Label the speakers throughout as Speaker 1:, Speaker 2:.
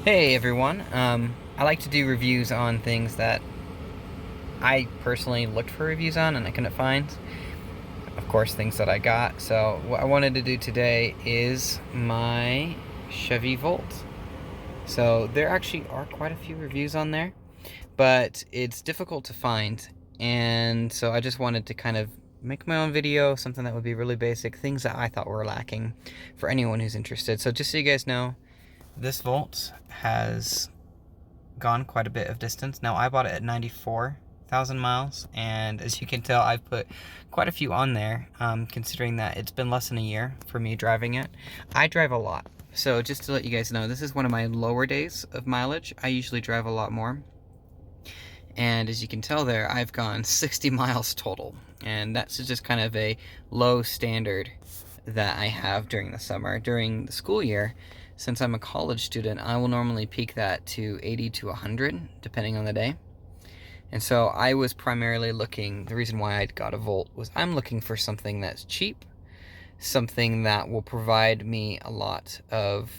Speaker 1: Hey everyone, I like to do reviews on things that I personally looked for reviews on and I couldn't find. Of course, things that I got. So what I wanted to do today is my Chevy Volt. So there actually are quite a few reviews on there, but it's difficult to find. And so I just wanted to kind of make my own video, something that would be really basic, things that I thought were lacking for anyone who's interested. So just so you guys know, this Volt has gone quite a bit of distance. Now I bought it at 94,000 miles, and as you can tell, I've put quite a few on there, considering that it's been less than a year for me driving it. I drive a lot, so just to let you guys know, this is one of my lower days of mileage. I usually drive a lot more, and as you can tell there, I've gone 60 miles total, and that's just kind of a low standard that I have during the summer. During the school year, since I'm a college student, I will normally peak that to 80 to 100, depending on the day. And so I was primarily looking, the reason why I got a Volt was I'm looking for something that's cheap, something that will provide me a lot of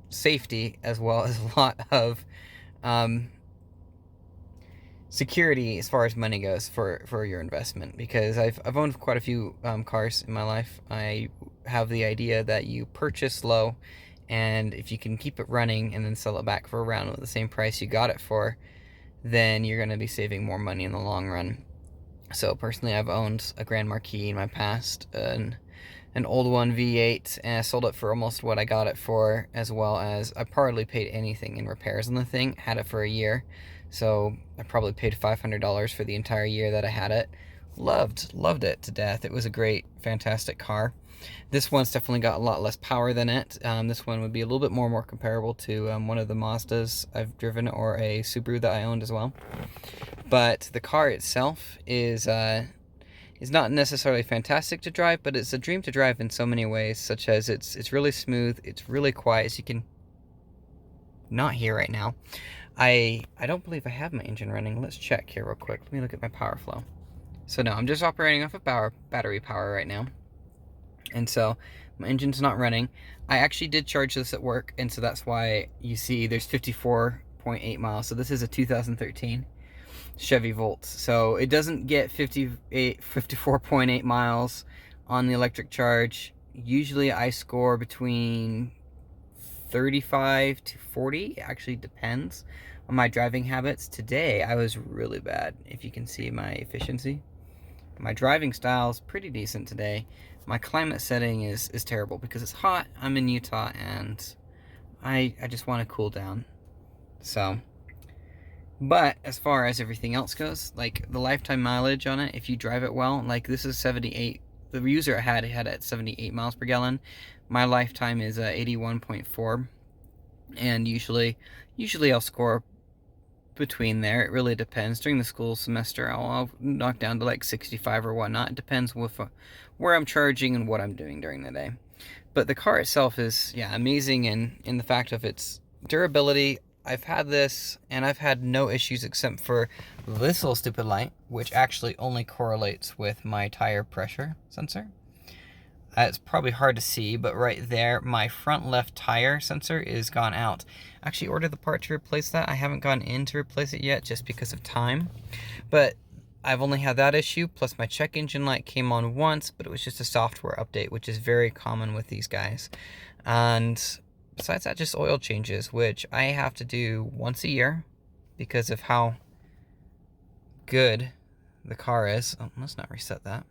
Speaker 1: safety as well as a lot of um, security as far as money goes for your investment, because I've owned quite a few cars in my life. I have the idea that you purchase low, and if you can keep it running and then sell it back for around the same price you got it for, then you're going to be saving more money in the long run. So personally, I've owned a Grand Marquis in my past, an old one V8, and I sold it for almost what I got it for, as well as I hardly paid anything in repairs on the thing. Had it for a year, so I probably paid $500 for the entire year that I had it. Loved it to death. It was a great, fantastic car. This one's definitely got a lot less power than it. This one would be a little bit more comparable to one of the Mazdas I've driven, or a Subaru that I owned as well. But the car itself is not necessarily fantastic to drive, but it's a dream to drive in so many ways, such as it's really smooth, it's really quiet, as you can not hear right now. I don't believe I have my engine running. Let's check here real quick. Let me look at my power flow. So no, I'm just operating off of battery power right now. And so my engine's not running. I actually did charge this at work, and so that's why you see there's 54.8 miles. So this is a 2013 Chevy Volt. So it doesn't get 54.8 miles on the electric charge. Usually I score between 35 to 40. It actually depends on my driving habits. Today I was really bad, if you can see my efficiency. My driving style is pretty decent today. My climate setting is terrible because it's hot. I'm in Utah, and I just want to cool down. So, but as far as everything else goes, like the lifetime mileage on it, if you drive it well, like this is 78. The user I had it at 78 miles per gallon. My lifetime is 81.4, and usually I'll score between there. It really depends. During the school semester, I'll knock down to like 65 or whatnot. It depends with where I'm charging and what I'm doing during the day. But the car itself is, yeah, amazing in the fact of its durability. I've had this, and I've had no issues except for this little stupid light, which actually only correlates with my tire pressure sensor. It's probably hard to see, but right there, my front left tire sensor is gone out. I actually ordered the part to replace that. I haven't gone in to replace it yet just because of time. But I've only had that issue, plus my check engine light came on once, but it was just a software update, which is very common with these guys. And besides that, just oil changes, which I have to do once a year because of how good the car is. Oh, let's not reset that.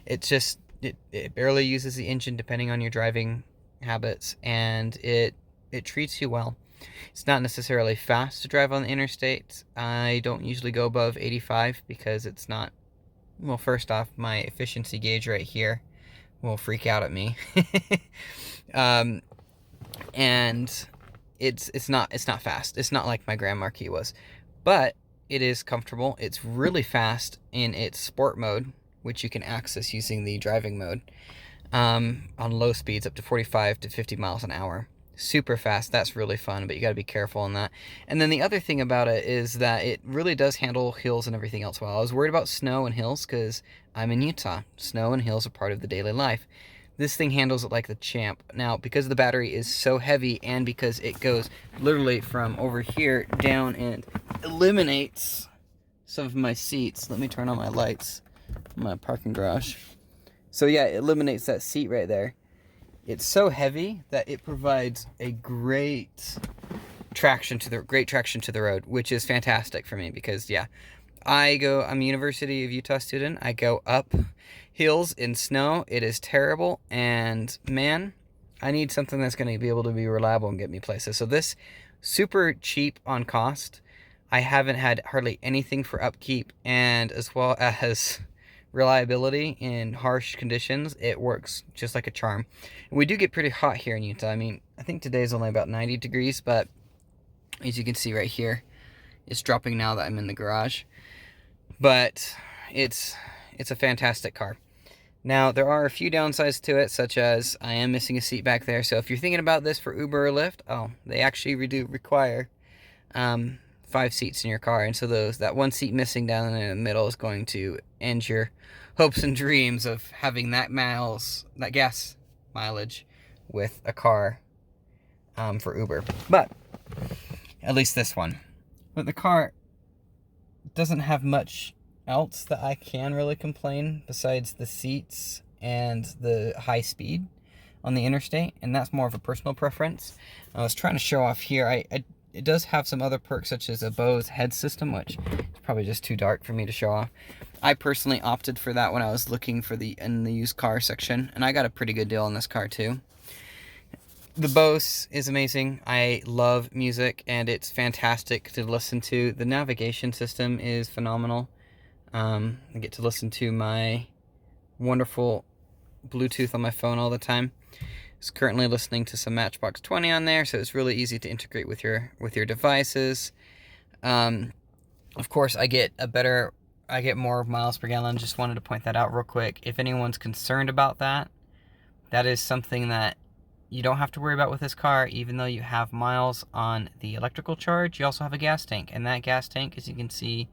Speaker 1: It's just, it barely uses the engine depending on your driving habits, and it treats you well. It's not necessarily fast to drive on the interstate. I don't usually go above 85 because it's not, well, first off, my efficiency gauge right here will freak out at me. And it's not fast. It's not like my Grand Marquis was, but it is comfortable. It's really fast in its sport mode, which you can access using the driving mode, on low speeds up to 45 to 50 miles an hour. Super fast. That's really fun, but you got to be careful on that. And then the other thing about it is that it really does handle hills and everything else well. I was worried about snow and hills because I'm in Utah. Snow and hills are part of the daily life. This thing handles it like the champ. Now, because the battery is so heavy and because it goes literally from over here down and eliminates some of my seats. Let me turn on my lights in my parking garage. So yeah, it eliminates that seat right there. It's so heavy that it provides a great traction to the road, which is fantastic for me because yeah, I'm a University of Utah student. I go up hills in snow. It is terrible, and man, I need something that's going to be able to be reliable and get me places. So this, super cheap on cost. I haven't had hardly anything for upkeep, and as well as reliability in harsh conditions, it works just like a charm. And we do get pretty hot here in Utah. I mean, I think today's only about 90 degrees, but as you can see right here, it's dropping now that I'm in the garage. But it's a fantastic car. Now, there are a few downsides to it, such as I am missing a seat back there. So if you're thinking about this for Uber or Lyft, they actually do require 5 seats in your car. And so that one seat missing down in the middle is going to end your hopes and dreams of having that gas mileage with a car for Uber. But at least this one. But the car doesn't have much else that I can really complain besides the seats and the high speed on the interstate, and that's more of a personal preference. I was trying to show off here. It does have some other perks such as a Bose head system, which is probably just too dark for me to show off. I personally opted for that when I was looking for in the used car section, and I got a pretty good deal on this car too. The Bose is amazing. I love music, and it's fantastic to listen to. The navigation system is phenomenal. I get to listen to my wonderful Bluetooth on my phone all the time. It's currently listening to some Matchbox 20 on there, so it's really easy to integrate with your devices. Of course, I get more miles per gallon. Just wanted to point that out real quick. If anyone's concerned about that, that is something that you don't have to worry about with this car. Even though you have miles on the electrical charge, you also have a gas tank, and that gas tank, as you can see,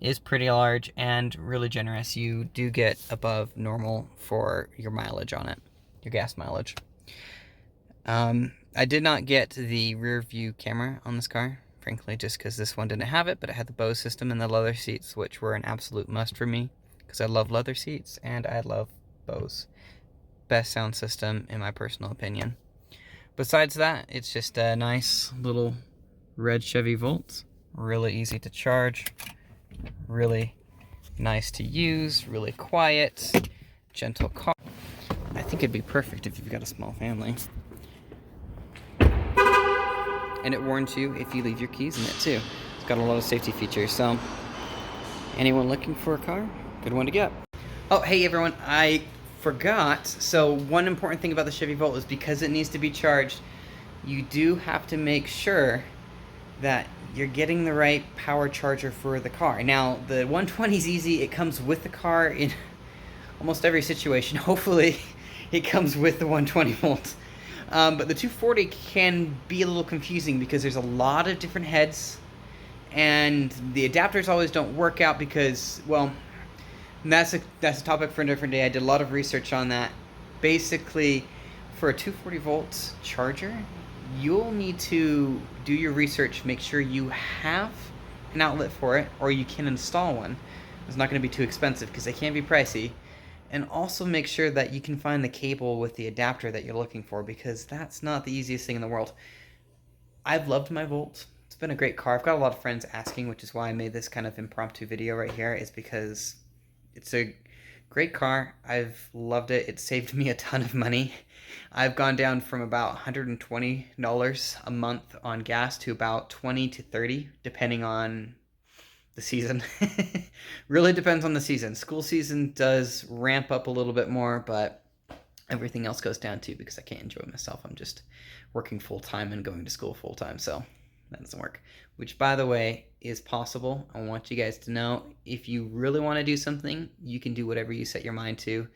Speaker 1: is pretty large and really generous. You do get above normal for your mileage on it, your gas mileage. I did not get the rear view camera on this car, frankly, just because this one didn't have it, but it had the Bose system and the leather seats, which were an absolute must for me, because I love leather seats and I love Bose. Best sound system in my personal opinion. Besides that, it's just a nice little red Chevy Volt, really easy to charge, really nice to use, really quiet, gentle car. I think it'd be perfect if you've got a small family. And it warns you if you leave your keys in it too. It's got a lot of safety features, so anyone looking for a car, good one to get. Oh, hey everyone, I forgot. So one important thing about the Chevy Volt is because it needs to be charged, you do have to make sure that you're getting the right power charger for the car. Now, the 120 is easy. It comes with the car in almost every situation. Hopefully, it comes with the 120 volts. But the 240 can be a little confusing because there's a lot of different heads, and the adapters always don't work out because, well, that's a topic for a different day. I did a lot of research on that. Basically, for a 240 volt charger, you'll need to do your research, make sure you have an outlet for it, or you can install one. It's not going to be too expensive because they can be pricey. And also make sure that you can find the cable with the adapter that you're looking for, because that's not the easiest thing in the world. I've loved my Volt. It's been a great car. I've got a lot of friends asking, which is why I made this kind of impromptu video right here, is because it's a great car. I've loved it. It saved me a ton of money. I've gone down from about $120 a month on gas to about $20 to $30, depending on the season. Really depends on the season. School season does ramp up a little bit more, but everything else goes down too because I can't enjoy myself. I'm just working full-time and going to school full-time, so that doesn't work. Which, by the way, is possible. I want you guys to know, if you really want to do something, you can do whatever you set your mind to.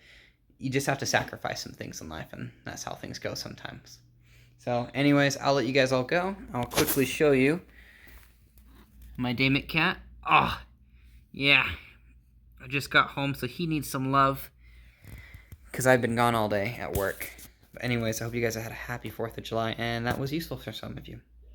Speaker 1: You just have to sacrifice some things in life, and that's how things go sometimes. So anyways, I'll let you guys all go. I'll quickly show you my Damic cat. Oh, yeah. I just got home, so he needs some love. because I've been gone all day at work. But anyways, I hope you guys had a happy 4th of July, and that was useful for some of you.